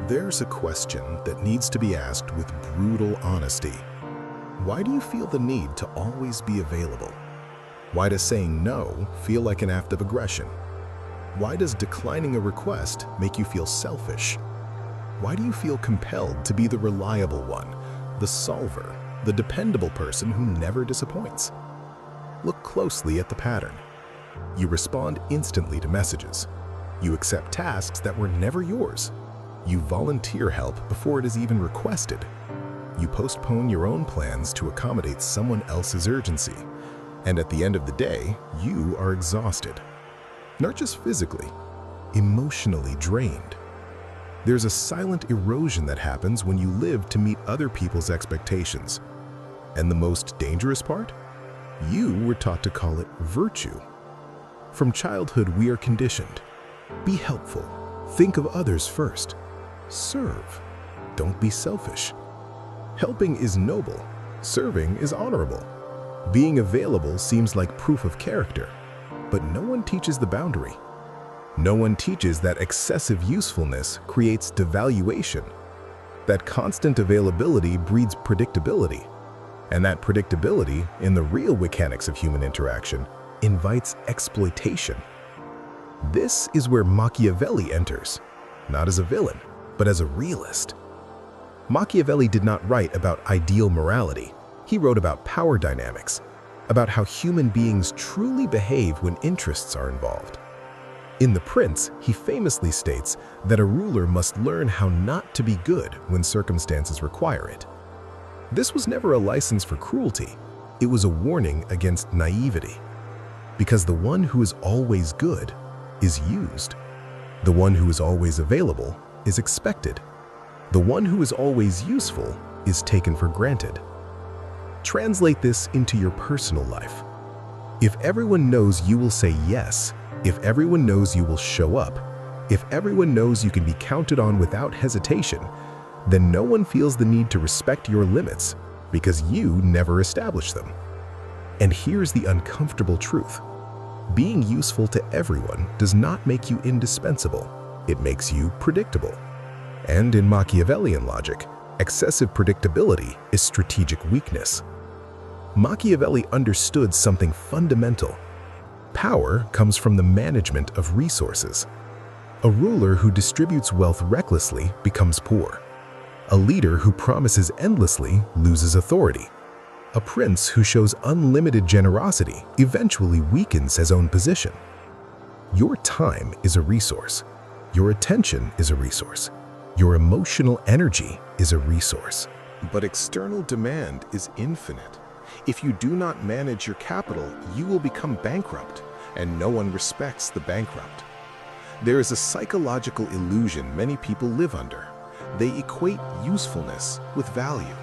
There's a question that needs to be asked with brutal honesty. Why do you feel the need to always be available? Why does saying no feel like an act of aggression? Why does declining a request make you feel selfish? Why do you feel compelled to be the reliable one, the solver, the dependable person who never disappoints? Look closely at the pattern. You respond instantly to messages. You accept tasks that were never yours. You volunteer help before it is even requested. You postpone your own plans to accommodate someone else's urgency. And at the end of the day, you are exhausted. Not just physically, emotionally drained. There's a silent erosion that happens when you live to meet other people's expectations. And the most dangerous part? You were taught to call it virtue. From childhood, we are conditioned. Be helpful. Think of others first. Serve. Don't be selfish. Helping is noble. Serving is honorable. Being available seems like proof of character, but no one teaches the boundary. No one teaches that excessive usefulness creates devaluation, that constant availability breeds predictability, and that predictability, in the real mechanics of human interaction, invites exploitation. This is where Machiavelli enters, not as a villain, but as a realist. Machiavelli did not write about ideal morality. He wrote about power dynamics, about how human beings truly behave when interests are involved. In The Prince, he famously states that a ruler must learn how not to be good when circumstances require it. This was never a license for cruelty. It was a warning against naivety. Because the one who is always good is used. The one who is always available is expected. The one who is always useful is taken for granted. Translate this into your personal life. If everyone knows you will say yes, if everyone knows you will show up, if everyone knows you can be counted on without hesitation, then no one feels the need to respect your limits because you never established them. And here's the uncomfortable truth. Being useful to everyone does not make you indispensable. It makes you predictable. And in Machiavellian logic, excessive predictability is strategic weakness. Machiavelli understood something fundamental. Power comes from the management of resources. A ruler who distributes wealth recklessly becomes poor. A leader who promises endlessly loses authority. A prince who shows unlimited generosity eventually weakens his own position. Your time is a resource. Your attention is a resource. Your emotional energy is a resource. But external demand is infinite. If you do not manage your capital, you will become bankrupt, and no one respects the bankrupt. There is a psychological illusion many people live under. They equate usefulness with value.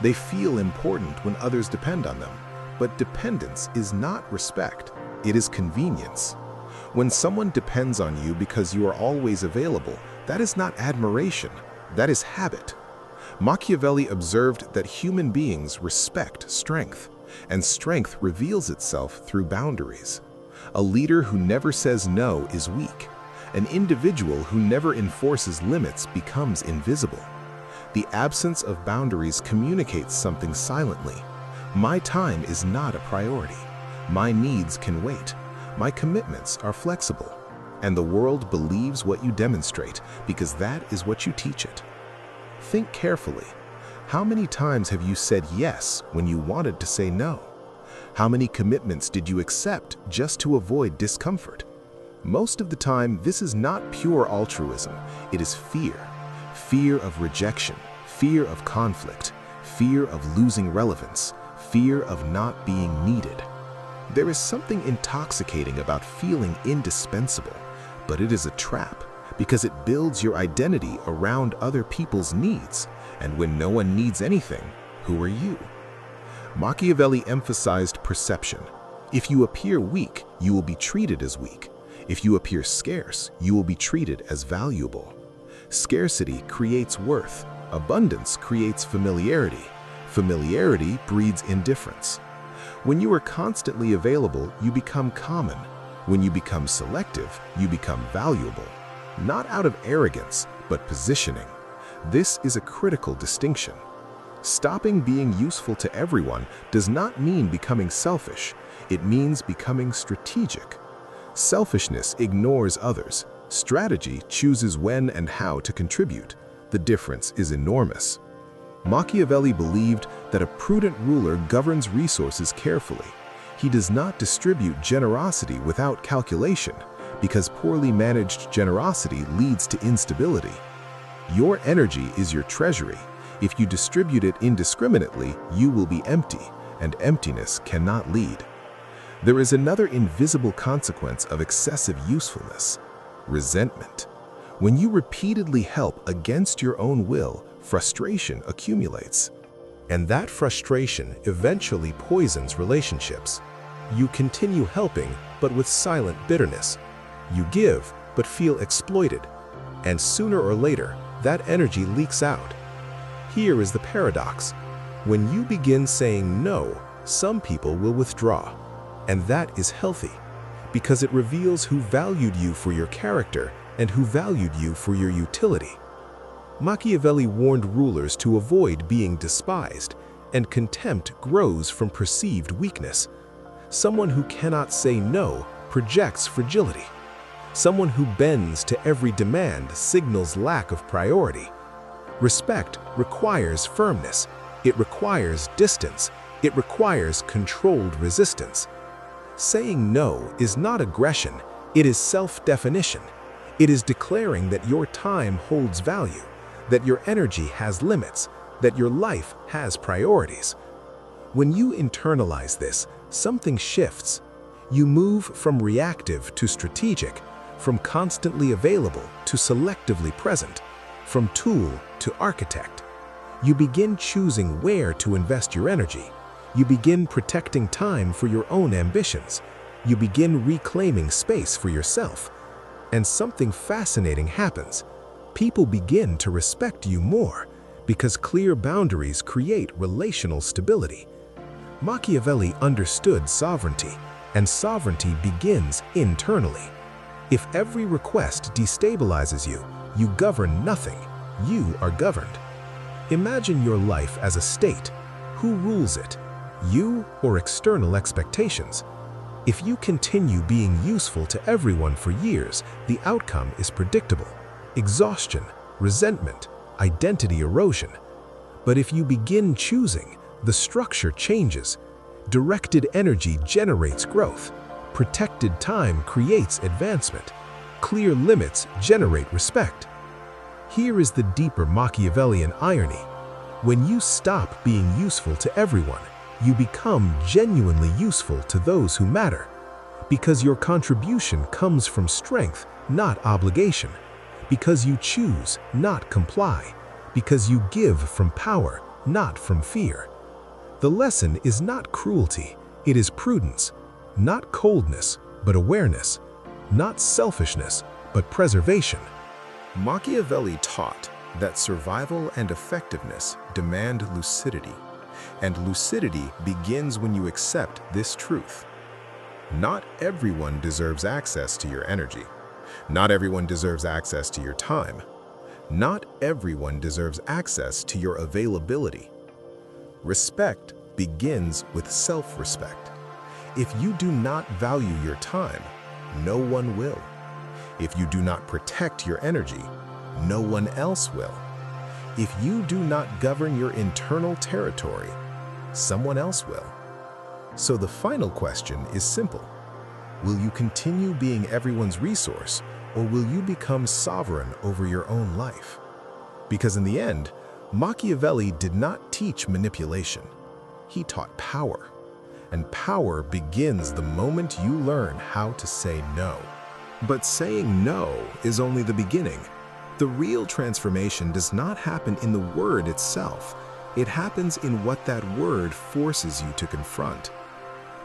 They feel important when others depend on them, but dependence is not respect, it is convenience. When someone depends on you because you are always available, that is not admiration, that is habit. Machiavelli observed that human beings respect strength, and strength reveals itself through boundaries. A leader who never says no is weak. An individual who never enforces limits becomes invisible. The absence of boundaries communicates something silently. My time is not a priority. My needs can wait. My commitments are flexible. And the world believes what you demonstrate because that is what you teach it. Think carefully. How many times have you said yes when you wanted to say no? How many commitments did you accept just to avoid discomfort? Most of the time, this is not pure altruism. It is fear. Fear of rejection, fear of conflict, fear of losing relevance, fear of not being needed. There is something intoxicating about feeling indispensable, but it is a trap because it builds your identity around other people's needs. And when no one needs anything, who are you? Machiavelli emphasized perception. If you appear weak, you will be treated as weak. If you appear scarce, you will be treated as valuable. Scarcity creates worth. Abundance creates familiarity. Familiarity breeds indifference. When you are constantly available, you become common. When you become selective, you become valuable. Not out of arrogance, but positioning. This is a critical distinction. Stopping being useful to everyone does not mean becoming selfish. It means becoming strategic. Selfishness ignores others. Strategy chooses when and how to contribute. The difference is enormous. Machiavelli believed that a prudent ruler governs resources carefully. He does not distribute generosity without calculation, because poorly managed generosity leads to instability. Your energy is your treasury. If you distribute it indiscriminately, you will be empty, and emptiness cannot lead. There is another invisible consequence of excessive usefulness: resentment. When you repeatedly help against your own will, frustration accumulates. And that frustration eventually poisons relationships. You continue helping, but with silent bitterness. You give, but feel exploited. And sooner or later, that energy leaks out. Here is the paradox. When you begin saying no, some people will withdraw. And that is healthy, because it reveals who valued you for your character and who valued you for your utility. Machiavelli warned rulers to avoid being despised, and contempt grows from perceived weakness. Someone who cannot say no projects fragility. Someone who bends to every demand signals lack of priority. Respect requires firmness. It requires distance. It requires controlled resistance. Saying no is not aggression. It is self-definition. It is declaring that your time holds value, that your energy has limits, that your life has priorities. When you internalize this, something shifts. You move from reactive to strategic, from constantly available to selectively present, from tool to architect. You begin choosing where to invest your energy. You begin protecting time for your own ambitions. You begin reclaiming space for yourself. And something fascinating happens. People begin to respect you more, because clear boundaries create relational stability. Machiavelli understood sovereignty, and sovereignty begins internally. If every request destabilizes you, you govern nothing. You are governed. Imagine your life as a state. Who rules it? You or external expectations? If you continue being useful to everyone for years, the outcome is predictable: exhaustion, resentment, identity erosion. But if you begin choosing, the structure changes. Directed energy generates growth. Protected time creates advancement. Clear limits generate respect. Here is the deeper Machiavellian irony. When you stop being useful to everyone, you become genuinely useful to those who matter. Because your contribution comes from strength, not obligation. Because you choose, not comply. Because you give from power, not from fear. The lesson is not cruelty, it is prudence. Not coldness, but awareness. Not selfishness, but preservation. Machiavelli taught that survival and effectiveness demand lucidity, and lucidity begins when you accept this truth. Not everyone deserves access to your energy. Not everyone deserves access to your time. Not everyone deserves access to your availability. Respect begins with self-respect. If you do not value your time, no one will. If you do not protect your energy, no one else will. If you do not govern your internal territory, someone else will. So the final question is simple. Will you continue being everyone's resource, or will you become sovereign over your own life? Because in the end, Machiavelli did not teach manipulation. He taught power. And power begins the moment you learn how to say no. But saying no is only the beginning. The real transformation does not happen in the word itself. It happens in what that word forces you to confront.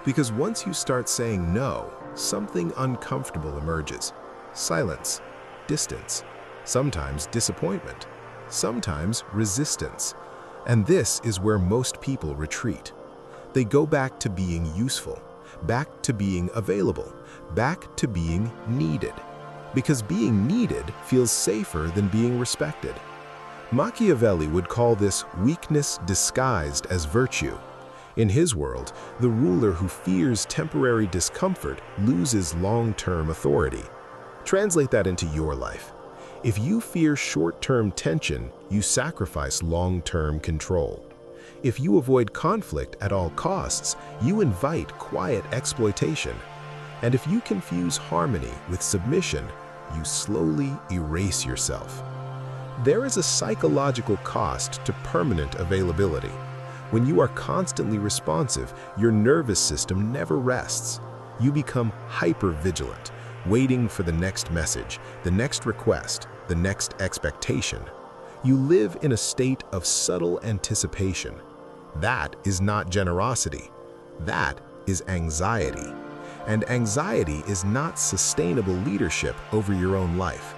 Because once you start saying no, something uncomfortable emerges. Silence, distance, sometimes disappointment, sometimes resistance. And this is where most people retreat. They go back to being useful, back to being available, back to being needed. Because being needed feels safer than being respected. Machiavelli would call this weakness disguised as virtue. In his world, the ruler who fears temporary discomfort loses long-term authority. Translate that into your life. If you fear short-term tension, you sacrifice long-term control. If you avoid conflict at all costs, you invite quiet exploitation. And if you confuse harmony with submission, you slowly erase yourself. There is a psychological cost to permanent availability. When you are constantly responsive, your nervous system never rests. You become hyper-vigilant, waiting for the next message, the next request, the next expectation. You live in a state of subtle anticipation. That is not generosity. That is anxiety. And anxiety is not sustainable leadership over your own life.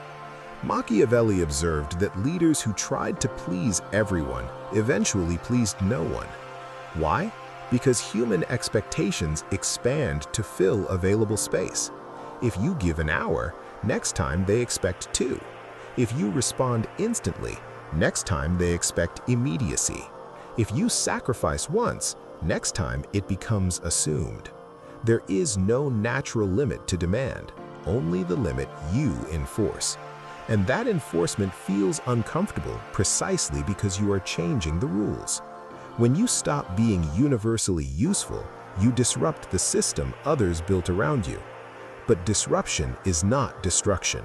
Machiavelli observed that leaders who tried to please everyone eventually pleased no one. Why? Because human expectations expand to fill available space. If you give an hour, next time they expect 2. If you respond instantly, next time they expect immediacy. If you sacrifice once, next time it becomes assumed. There is no natural limit to demand, only the limit you enforce. And that enforcement feels uncomfortable precisely because you are changing the rules. When you stop being universally useful, you disrupt the system others built around you. But disruption is not destruction.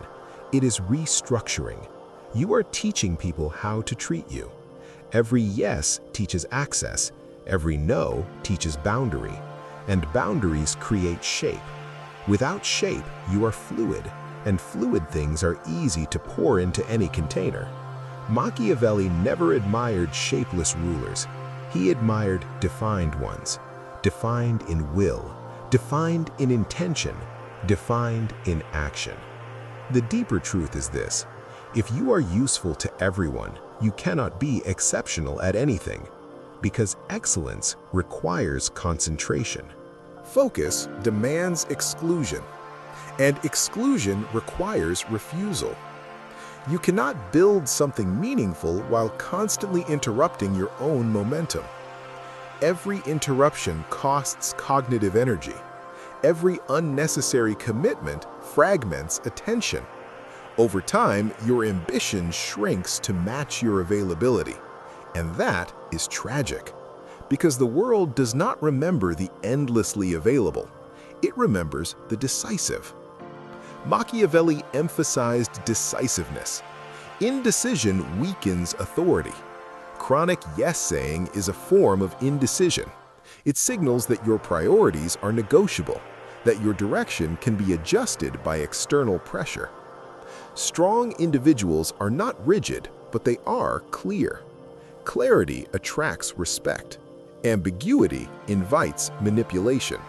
It is restructuring. You are teaching people how to treat you. Every yes teaches access. Every no teaches boundary. And boundaries create shape. Without shape, you are fluid. And fluid things are easy to pour into any container. Machiavelli never admired shapeless rulers. He admired defined ones, defined in will, defined in intention, defined in action. The deeper truth is this: if you are useful to everyone, you cannot be exceptional at anything, because excellence requires concentration. Focus demands exclusion. And exclusion requires refusal. You cannot build something meaningful while constantly interrupting your own momentum. Every interruption costs cognitive energy. Every unnecessary commitment fragments attention. Over time, your ambition shrinks to match your availability. And that is tragic, because the world does not remember the endlessly available. It remembers the decisive. Machiavelli emphasized decisiveness. Indecision weakens authority. Chronic yes-saying is a form of indecision. It signals that your priorities are negotiable, that your direction can be adjusted by external pressure. Strong individuals are not rigid, but they are clear. Clarity attracts respect. Ambiguity invites manipulation.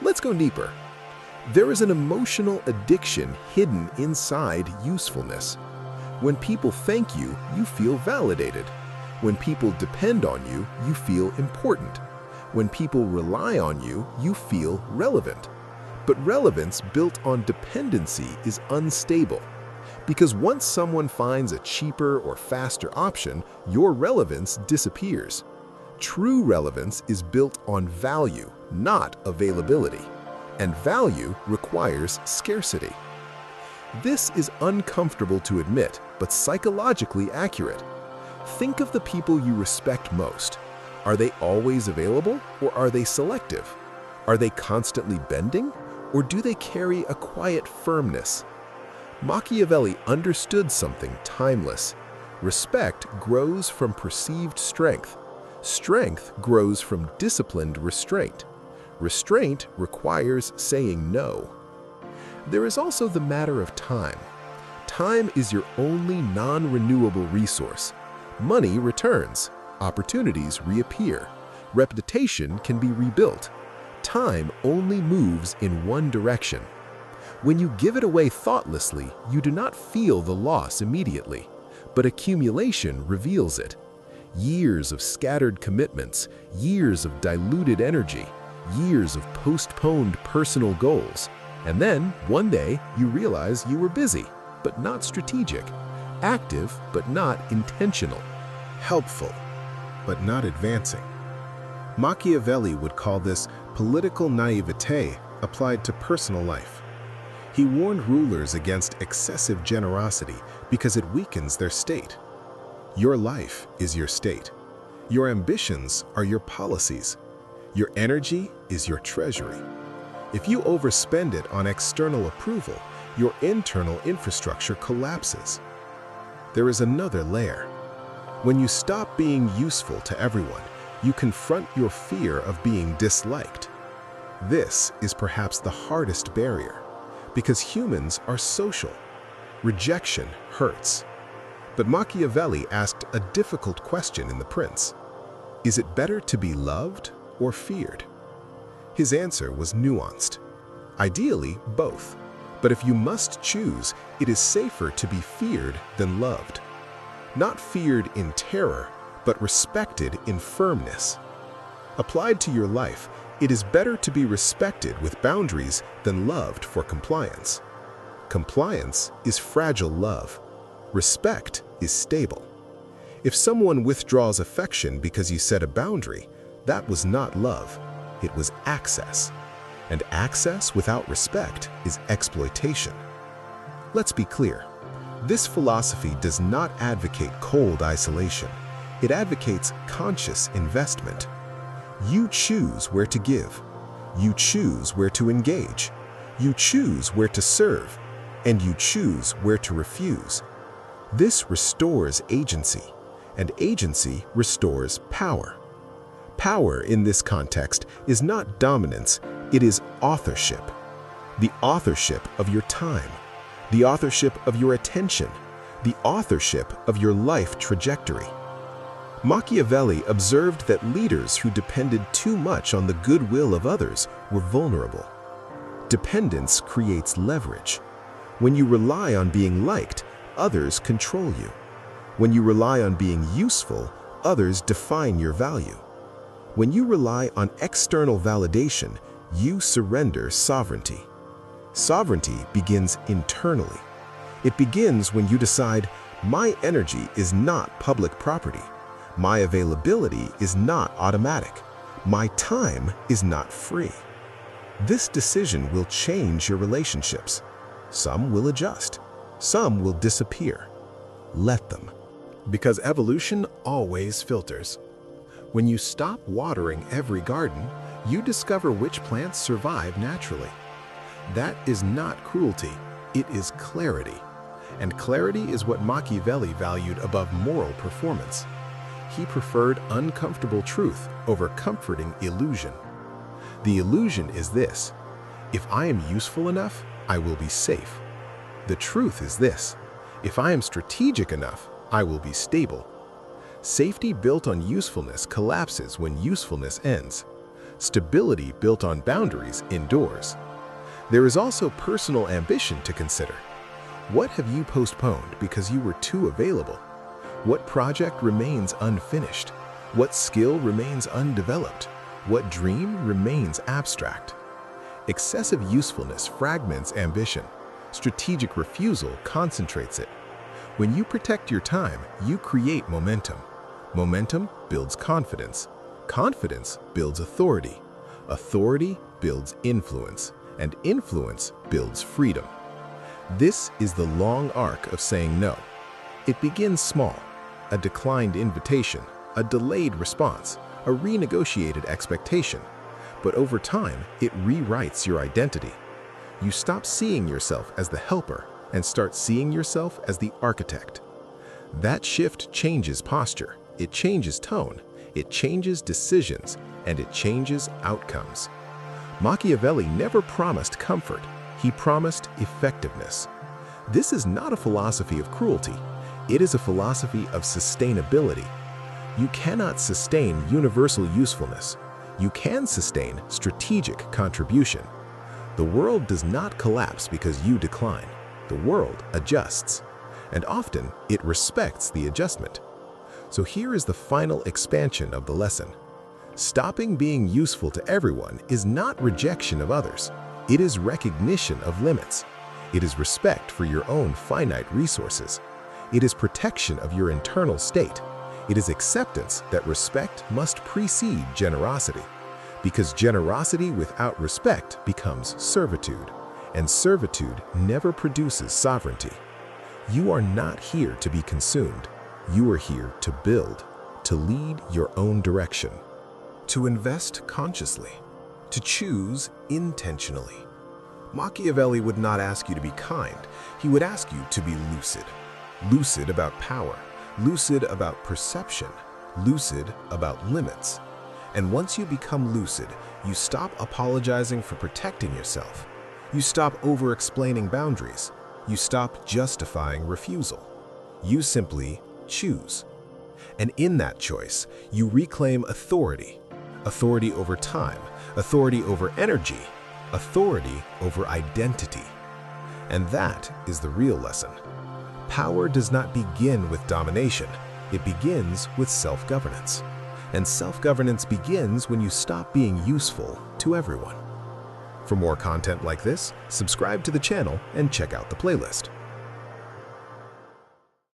Let's go deeper. There is an emotional addiction hidden inside usefulness. When people thank you, you feel validated. When people depend on you, you feel important. When people rely on you, you feel relevant. But relevance built on dependency is unstable. Because once someone finds a cheaper or faster option, your relevance disappears. True relevance is built on value, not availability. And value requires scarcity. This is uncomfortable to admit, but psychologically accurate. Think of the people you respect most. Are they always available, or are they selective? Are they constantly bending, or do they carry a quiet firmness? Machiavelli understood something timeless. Respect grows from perceived strength. Strength grows from disciplined restraint. Restraint requires saying no. There is also the matter of time. Time is your only non-renewable resource. Money returns. Opportunities reappear. Reputation can be rebuilt. Time only moves in one direction. When you give it away thoughtlessly, you do not feel the loss immediately, but accumulation reveals it. Years of scattered commitments, years of diluted energy, years of postponed personal goals. And then, one day, you realize you were busy, but not strategic. active but not intentional, helpful but not advancing. Machiavelli would call this political naivete applied to personal life. He warned rulers against excessive generosity because it weakens their state. Your life is your state. Your ambitions are your policies. Your energy is your treasury. If you overspend it on external approval, your internal infrastructure collapses. There is another layer. When you stop being useful to everyone, you confront your fear of being disliked. This is perhaps the hardest barrier, because humans are social. Rejection hurts. But Machiavelli asked a difficult question in The Prince. Is it better to be loved or feared? His answer was nuanced. Ideally, both. But if you must choose, it is safer to be feared than loved. Not feared in terror, but respected in firmness. Applied to your life, it is better to be respected with boundaries than loved for compliance. Compliance is fragile love. Respect is stable. If someone withdraws affection because you set a boundary, that was not love, it was access. And access without respect is exploitation. Let's be clear. This philosophy does not advocate cold isolation. It advocates conscious investment. You choose where to give. You choose where to engage. You choose where to serve. And you choose where to refuse. This restores agency, and agency restores power. Power in this context is not dominance, it is authorship. The authorship of your time, the authorship of your attention, the authorship of your life trajectory. Machiavelli observed that leaders who depended too much on the goodwill of others were vulnerable. Dependence creates leverage. When you rely on being liked, others control you. When you rely on being useful, others define your value. When you rely on external validation, you surrender sovereignty. Sovereignty begins internally. It begins when you decide, my energy is not public property. My availability is not automatic. My time is not free. This decision will change your relationships. Some will adjust. Some will disappear. Let them. Because evolution always filters. When you stop watering every garden, you discover which plants survive naturally. That is not cruelty, it is clarity. And clarity is what Machiavelli valued above moral performance. He preferred uncomfortable truth over comforting illusion. The illusion is this: if I am useful enough, I will be safe. The truth is this: if I am strategic enough, I will be stable. Safety built on usefulness collapses when usefulness ends. Stability built on boundaries endures. There is also personal ambition to consider. What have you postponed because you were too available? What project remains unfinished? What skill remains undeveloped? What dream remains abstract? Excessive usefulness fragments ambition. Strategic refusal concentrates it. When you protect your time, you create momentum. Momentum builds confidence. Confidence builds authority. Authority builds influence. And influence builds freedom. This is the long arc of saying no. It begins small: a declined invitation, a delayed response, a renegotiated expectation. But over time, it rewrites your identity. You stop seeing yourself as the helper and start seeing yourself as the architect. That shift changes posture, it changes tone, it changes decisions, and it changes outcomes. Machiavelli never promised comfort, he promised effectiveness. This is not a philosophy of cruelty, it is a philosophy of sustainability. You cannot sustain universal usefulness. You can sustain strategic contribution. The world does not collapse because you decline. The world adjusts, and often it respects the adjustment. So here is the final expansion of the lesson. Stopping being useful to everyone is not rejection of others. It is recognition of limits. It is respect for your own finite resources. It is protection of your internal state. It is acceptance that respect must precede generosity, because generosity without respect becomes servitude, and servitude never produces sovereignty. You are not here to be consumed. You are here to build, to lead your own direction, to invest consciously, to choose intentionally. Machiavelli would not ask you to be kind. He would ask you to be lucid. Lucid about power, lucid about perception, lucid about limits. And once you become lucid, you stop apologizing for protecting yourself. You stop over-explaining boundaries. You stop justifying refusal. You simply choose. And in that choice, you reclaim authority. Authority over time, authority over energy, authority over identity. And that is the real lesson. Power does not begin with domination. It begins with self-governance. And self-governance begins when you stop being useful to everyone. For more content like this, subscribe to the channel and check out the playlist.